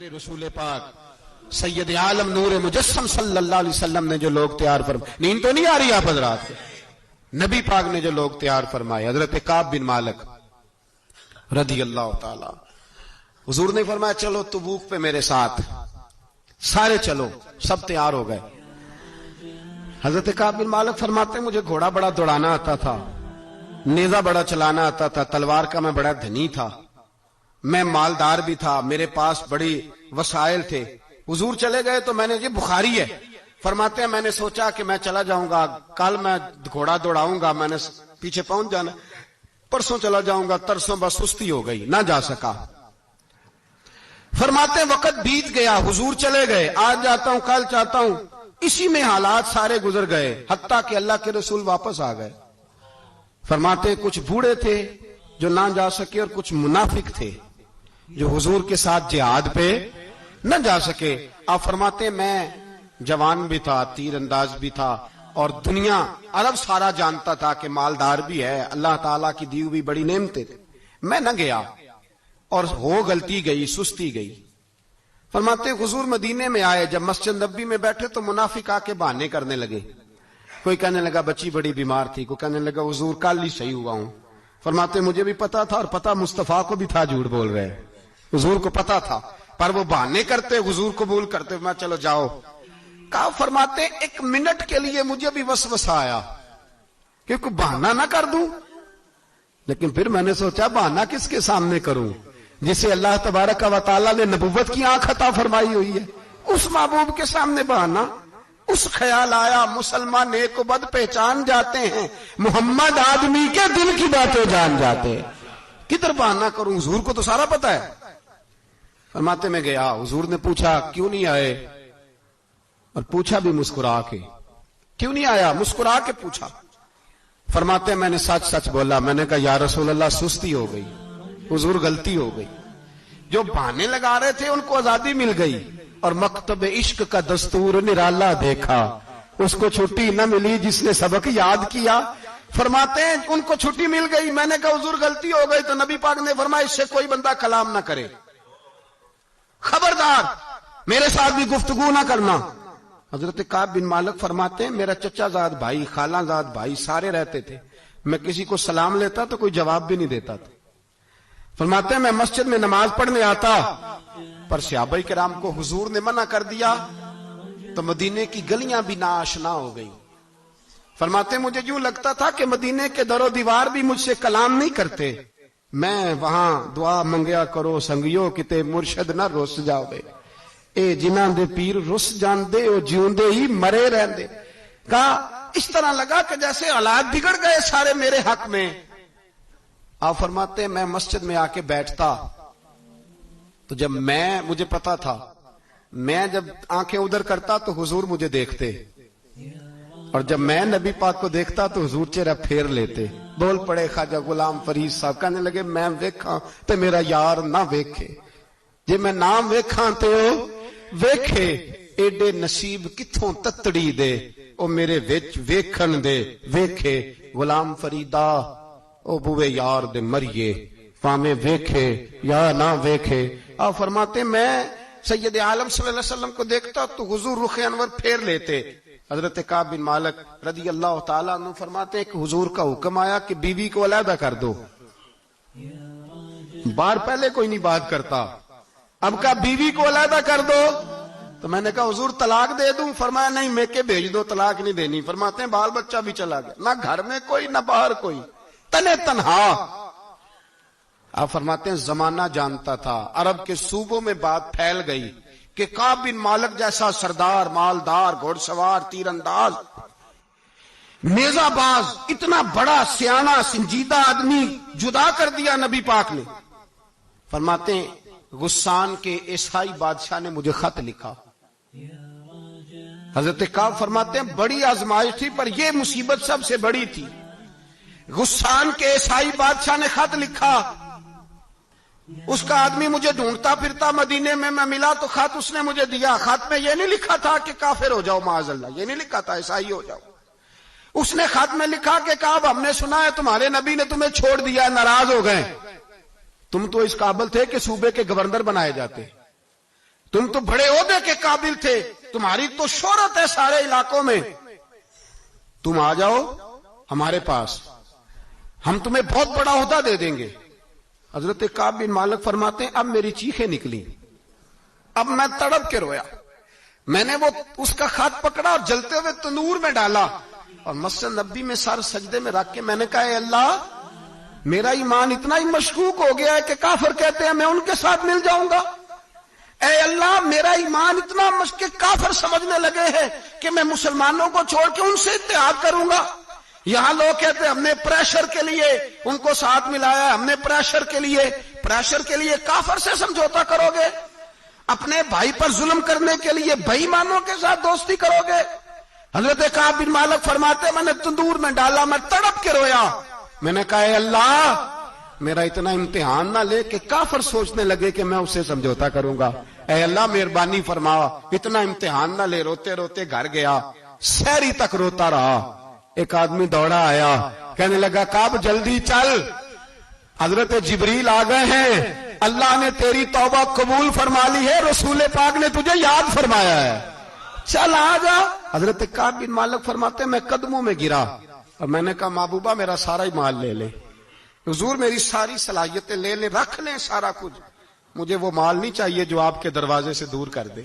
میرے رسول پاک سید عالم نور مجسم صلی اللہ علیہ وسلم نے جو لوگ تیار فرمائے، نیند تو نہیں آ رہی آپ حضرات سے، نبی پاک نے جو لوگ تیار فرمائے، حضرت کعب بن مالک رضی اللہ تعالی، حضور نے فرمایا چلو تبوک پہ میرے ساتھ، سارے چلو، سب تیار ہو گئے۔ حضرت کعب بن مالک فرماتے ہیں مجھے گھوڑا بڑا دوڑانا آتا تھا، نیزہ بڑا چلانا آتا تھا، تلوار کا میں بڑا دھنی تھا، میں مالدار بھی تھا، میرے پاس بڑی وسائل تھے۔ حضور چلے گئے تو میں نے، یہ بخاری ہے، فرماتے ہیں میں نے سوچا کہ میں چلا جاؤں گا، کل میں گھوڑا دوڑاؤں گا، میں نے پیچھے پہنچ جانا، پرسوں چلا جاؤں گا، ترسوں بس سستی ہو گئی، نہ جا سکا۔ فرماتے ہیں وقت بیت گیا، حضور چلے گئے، آج جاتا ہوں کل چاہتا ہوں، اسی میں حالات سارے گزر گئے، حتیٰ کہ اللہ کے رسول واپس آ گئے۔ فرماتے ہیں کچھ بوڑھے تھے جو نہ جا سکے اور کچھ منافق تھے جو حضور کے ساتھ جہاد پہ نہ جا سکے۔ آپ فرماتے ہیں میں جوان بھی تھا، تیر انداز بھی تھا، اور دنیا عرب سارا جانتا تھا کہ مالدار بھی ہے، اللہ تعالیٰ کی دی ہوئی بڑی نعمتیں تھے، میں نہ گیا اور ہو غلطی گئی، سستی گئی۔ فرماتے ہیں حضور مدینے میں آئے، جب مسجد نبوی میں بیٹھے تو منافق آ کے بہانے کرنے لگے، کوئی کہنے لگا بچی بڑی بیمار تھی، کوئی کہنے لگا حضور کل ہی صحیح ہوا ہوں۔ فرماتے ہیں مجھے بھی پتا تھا اور پتا مصطفیٰ کو بھی تھا جھوٹ بول رہے، حضور کو پتا تھا، پر وہ بہانے کرتے، حضور قبول کرتے، میں چلو جاؤ۔ کہا فرماتے ہیں ایک منٹ کے لیے مجھے بھی وسوسہ آیا کہ کوئی بہانہ نہ کر دوں، لیکن پھر میں نے سوچا بہانہ کس کے سامنے کروں جسے اللہ تبارک و تعالیٰ نے نبوت کی آنکھ عطا فرمائی ہوئی ہے، اس محبوب کے سامنے بہانہ۔ اس خیال آیا مسلمان نیک و بد پہچان جاتے ہیں، محمد آدمی کے دل کی باتیں جان جاتے ہیں، کدھر بہانہ کروں، حضور کو تو سارا پتا ہے۔ فرماتے میں گیا، حضور نے پوچھا کیوں نہیں آئے، اور پوچھا بھی مسکرا کے، کیوں نہیں آیا، مسکرا کے پوچھا۔ فرماتے میں نے سچ سچ بولا، میں نے کہا یا رسول اللہ سستی ہو گئی، حضور غلطی ہو گئی، جو بہانے لگا رہے تھے ان کو آزادی مل گئی، اور مکتب عشق کا دستور نرالا دیکھا، اس کو چھٹی نہ ملی جس نے سبق یاد کیا۔ فرماتے ہیں ان کو چھٹی مل گئی، میں نے کہا حضور غلطی ہو گئی، تو نبی پاک نے فرمایا اس سے کوئی بندہ کلام نہ کرے، خبردار میرے ساتھ بھی گفتگو نہ کرنا۔ حضرت کعب بن مالک فرماتے ہیں میرا چچا زاد بھائی، خالہ زاد بھائی سارے رہتے تھے، میں کسی کو سلام لیتا تو کوئی جواب بھی نہیں دیتا تھا۔ فرماتے ہیں میں مسجد میں نماز پڑھنے آتا، پر صحابہ کرام کو حضور نے منع کر دیا تو مدینے کی گلیاں بھی ناآشنا ہو گئی۔ فرماتے ہیں مجھے یوں لگتا تھا کہ مدینے کے در و دیوار بھی مجھ سے کلام نہیں کرتے، میں وہاں دعا منگیا کرو سنگیو کتے مرشد نہ رس جاوے، اے جنہاں دے پیر رس جاندے او جیوندے ہی مرے رہندے۔ کہا اس طرح لگا کہ جیسے حالات بگڑ گئے سارے میرے حق میں۔ آپ فرماتے ہیں میں مسجد میں آ کے بیٹھتا تو جب مجھے پتا تھا میں جب آنکھیں ادھر کرتا تو حضور مجھے دیکھتے، اور جب میں نبی پاک کو دیکھتا تو حضور چہرہ پھیر لیتے۔ بول پڑے خواجہ غلام فرید صاحب، کہنے لگے میں ویکھاں تے میرا یار نہ ویکھے، جے میں نام ویکھاں تے او ویکھے، ایڈے نصیب کتھوں تتڑی دے او میرے وچ ویکھن دے ویکھے، غلام فریدا او بوے یار دے مریے، پامے ویکھے یا نہ ویکھے۔ آپ فرماتے میں سید عالم صلی اللہ علیہ وسلم کو دیکھتا تو حضور رخ انور پھیر لیتے۔ حضرت کعب بن مالک رضی اللہ تعالیٰ عنہ فرماتے ہیں کہ حضور کا حکم آیا کہ بیوی کو علیحدہ کر دو، بار پہلے کوئی نہیں بات کرتا، اب کہا بیوی کو علیحدہ کر دو، تو میں نے کہا حضور طلاق دے دوں، فرمایا نہیں میکے بھیج دو، طلاق نہیں دینی۔ فرماتے ہیں بال بچہ بھی چلا گیا، نہ گھر میں کوئی نہ باہر کوئی، تنے تنہا۔ آپ فرماتے ہیں زمانہ جانتا تھا، عرب کے صوبوں میں بات پھیل گئی کہ کعب بن مالک جیسا سردار، مالدار، گھوڑ سوار، تیر انداز، نیزہ باز، اتنا بڑا سیانہ سنجیدہ آدمی جدا کر دیا نبی پاک نے۔ فرماتے ہیں غسان کے عیسائی بادشاہ نے مجھے خط لکھا۔ حضرت کعب فرماتے ہیں بڑی آزمائش تھی پر یہ مصیبت سب سے بڑی تھی۔ غسان کے عیسائی بادشاہ نے خط لکھا، اس کا آدمی مجھے ڈھونڈتا پھرتا مدینے میں، میں ملا تو خط اس نے مجھے دیا۔ خط میں یہ نہیں لکھا تھا کہ کافر ہو جاؤ معاذ اللہ، یہ نہیں لکھا تھا عیسائی ہو جاؤ، اس نے خط میں لکھا کہ کعب ہم نے سنا ہے تمہارے نبی نے تمہیں چھوڑ دیا، ناراض ہو گئے، تم تو اس قابل تھے کہ صوبے کے گورنر بنائے جاتے، تم تو بڑے عہدے کے قابل تھے, تمہاری تو شہرت ہے سارے علاقوں میں, تم آ جاؤ ہمارے پاس, ہم تمہیں بہت بڑا عہدہ دے دیں گے. حضرت کعب بن مالک فرماتے ہیں اب میری چیخیں نکلی, اب میں تڑپ کے رویا. میں نے وہ اس کا خط پکڑا اور جلتے ہوئے تنور میں ڈالا اور مسجد نبی میں سر سجدے میں رکھ کے میں نے کہا اے اللہ, میرا ایمان اتنا ہی مشکوک ہو گیا ہے کہ کافر کہتے ہیں میں ان کے ساتھ مل جاؤں گا. اے اللہ, میرا ایمان اتنا کہ کافر سمجھنے لگے ہیں کہ میں مسلمانوں کو چھوڑ کے ان سے اتحاد کروں گا. یہاں لوگ کہتے ہیں ہم نے پریشر کے لیے ان کو ساتھ ملایا ہے, ہم نے پریشر کے لیے کافر سے سمجھوتا کرو گے, اپنے بھائی پر ظلم کرنے کے لیے بے ایمانوں کے ساتھ دوستی کرو گے. حضرت کعب بن مالک فرماتے میں نے تندور میں ڈالا, میں تڑپ کے رویا. میں نے کہا اے اللہ, میرا اتنا امتحان نہ لے کہ کافر سوچنے لگے کہ میں اسے سمجھوتا کروں گا. اے اللہ مہربانی فرما, اتنا امتحان نہ لے. روتے روتے گھر گیا, سحری تک روتا رہا. ایک آدمی دوڑا آیا, کہنے لگا کعب جلدی چل, حضرت جبریل آ گئے ہیں, اللہ نے تیری توبہ قبول فرما لی ہے, رسول پاک نے تجھے یاد فرمایا ہے, چل آ جا. حضرت کعب بن مالک فرماتے میں قدموں میں گرا اور میں نے کہا محبوبہ میرا سارا ہی مال لے لے, حضور میری ساری صلاحیتیں لے لیں, رکھ لیں سارا کچھ, مجھے وہ مال نہیں چاہیے جو آپ کے دروازے سے دور کر دے.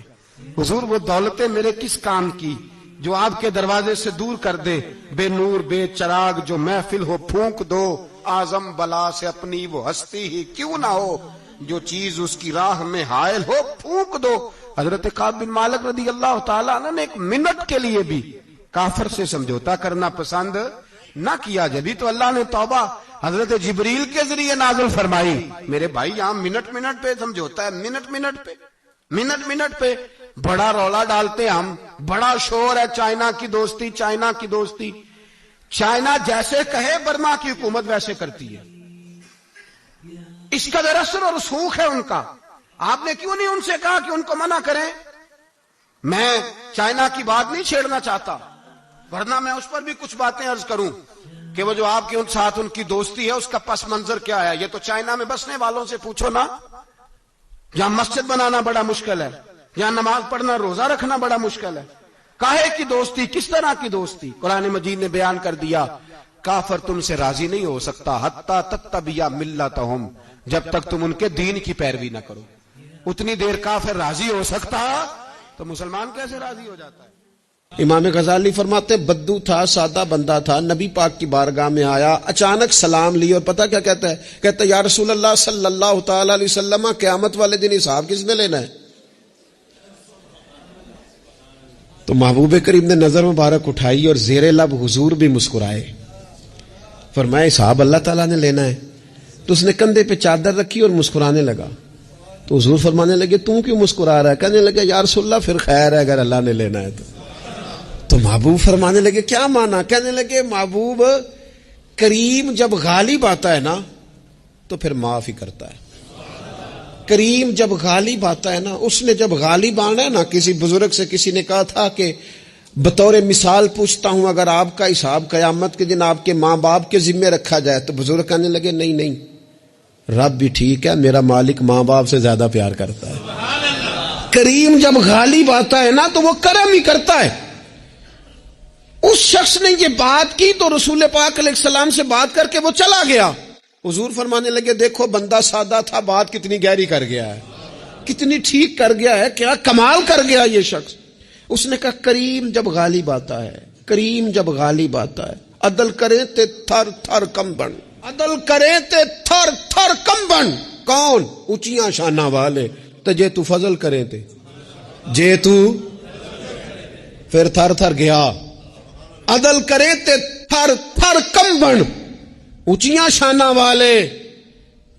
حضور وہ دولتیں میرے کس کام کی جو آپ کے دروازے سے دور کر دے. بے نور بے چراغ جو محفل ہو پھونک دو, اعظم بلا سے اپنی وہ ہستی ہی کیوں نہ ہو, جو چیز اس کی راہ میں حائل ہو پھونک دو. حضرت کعب بن مالک رضی اللہ تعالیٰ عنہ نے ایک منٹ کے لیے بھی کافر سے سمجھوتا کرنا پسند نہ کیا. جبھی تو اللہ نے توبہ حضرت جبریل کے ذریعے نازل فرمائی. میرے بھائی یہاں منٹ پہ سمجھوتا ہے, منٹ پہ بڑا رولا ڈالتے ہم, بڑا شور ہے چائنا کی دوستی. چائنا جیسے کہے برما کی حکومت ویسے کرتی ہے, اس کا اثر اور رسوخ ہے ان کا. آپ نے کیوں نہیں ان سے کہا کہ ان کو منع کریں؟ میں چائنا کی بات نہیں چھیڑنا چاہتا, ورنہ میں اس پر بھی کچھ باتیں عرض کروں کہ وہ جو آپ کے ساتھ ان کی دوستی ہے اس کا پس منظر کیا ہے. یہ تو چائنا میں بسنے والوں سے پوچھو نا, جہاں مسجد بنانا بڑا مشکل ہے, جہاں نماز پڑھنا روزہ رکھنا بڑا مشکل ہے. کاہے کی دوستی, کس طرح کی دوستی؟ قرآن مجید نے بیان کر دیا کافر تم سے راضی نہیں ہو سکتا حتی تتبع ملتہم, جب تک تم ان کے دین کی پیروی نہ کرو. اتنی دیر کافر راضی ہو سکتا تو مسلمان کیسے راضی ہو جاتا ہے؟ امام غزالی فرماتے بدو تھا, سادہ بندہ تھا, نبی پاک کی بارگاہ میں آیا, اچانک سلام لی اور پتہ کیا کہتا ہے؟ کہتا ہے یا رسول اللہ صلی اللہ تعالی علیہ وسلم, قیامت والے دن حساب کس نے لینا ہے؟ تو محبوب کریم نے نظر مبارک اٹھائی اور زیر لب حضور بھی مسکرائے, فرمایا حساب اللہ تعالیٰ نے لینا ہے. تو اس نے کندھے پہ چادر رکھی اور مسکرانے لگا. تو حضور فرمانے لگے تم کیوں مسکرا رہا ہے؟ کہنے لگے یا رسول اللہ پھر خیر ہے اگر اللہ نے لینا ہے تو محبوب فرمانے لگے کیا مانا؟ کہنے لگے محبوب کریم جب غالب آتا ہے نا تو پھر معاف ہی کرتا ہے. کریم جب غالب آتا ہے نا, اس نے جب غالب آنا ہے نا, کسی بزرگ سے کسی نے کہا تھا کہ بطور مثال پوچھتا ہوں اگر آپ کا حساب قیامت کے دن آپ کے ماں باپ کے ذمے رکھا جائے, تو بزرگ کہنے لگے نہیں, رب بھی ٹھیک ہے, میرا مالک ماں باپ سے زیادہ پیار کرتا ہے. کریم جب غالب آتا ہے نا تو وہ کرم ہی کرتا ہے. اس شخص نے یہ بات کی تو رسول پاک علیہ السلام سے بات کر کے وہ چلا گیا. حضور فرمانے لگے دیکھو بندہ سادہ تھا, بات کتنی گہری کر گیا ہے, کتنی ٹھیک کر گیا ہے, کیا کمال کر گیا یہ شخص. اس نے کہا کریم جب غالب آتا ہے, کریم جب غالب آتا ہے, عدل کرے تے تھر تھر کم بن, عدل کرے تے تھر تھر کم بن. کون؟ اونچیاں شانہ والے. تو جے تو فضل کرے تے, جے تو پھر تھر تھر گیا. عدل کرے تے تھر تھر کم بن, اونچیاں شانہ والے.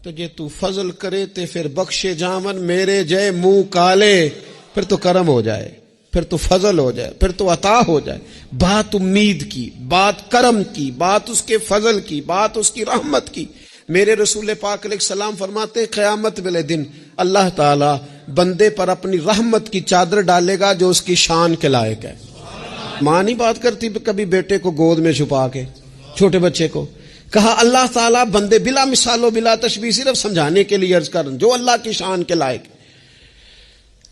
تو جے تو فضل کرے تے پھر بخشے جامن میرے جے منہ کالے. پھر تو کرم ہو جائے, پھر تو فضل ہو جائے, پھر تو عطا ہو جائے. بات امید کی, بات کرم کی, بات اس کے فضل کی, بات اس کی رحمت کی. میرے رسول پاک علیہ السلام فرماتے قیامت والے دن اللہ تعالی بندے پر اپنی رحمت کی چادر ڈالے گا جو اس کی شان کے لائق ہے. ماں نہیں بات کرتی کبھی بیٹے کو گود میں چھپا کے, چھوٹے بچے کو. کہا اللہ تعالیٰ بندے بلا مثال و بلا تشبیہ, صرف سمجھانے کے لیے عرض کر جو اللہ کی شان کے لائق.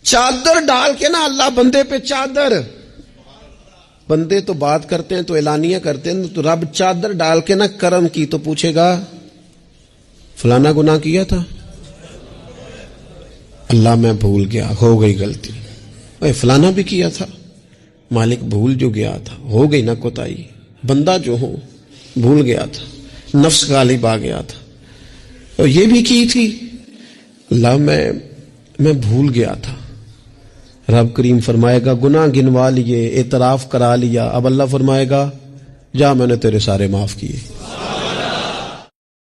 چادر ڈال کے نا اللہ بندے پہ چادر، بندے تو بات کرتے ہیں تو اعلانیہ کرتے ہیں، تو رب چادر ڈال کے نا کرم کی تو پوچھے گا فلانا گناہ کیا تھا، اللہ میں بھول گیا، ہو گئی غلطی، اے فلانا بھی کیا تھا، مالک بھول جو گیا تھا، ہو گئی نا کوتاہی، بندہ جو ہو بھول گیا تھا، نفس غالب آ گیا تھا، اور یہ بھی کی تھی، اللہ میں بھول گیا تھا۔ رب کریم فرمائے گا گناہ گنوا لیے، اعتراف کرا لیا، اب اللہ فرمائے گا جا میں نے تیرے سارے معاف کیے۔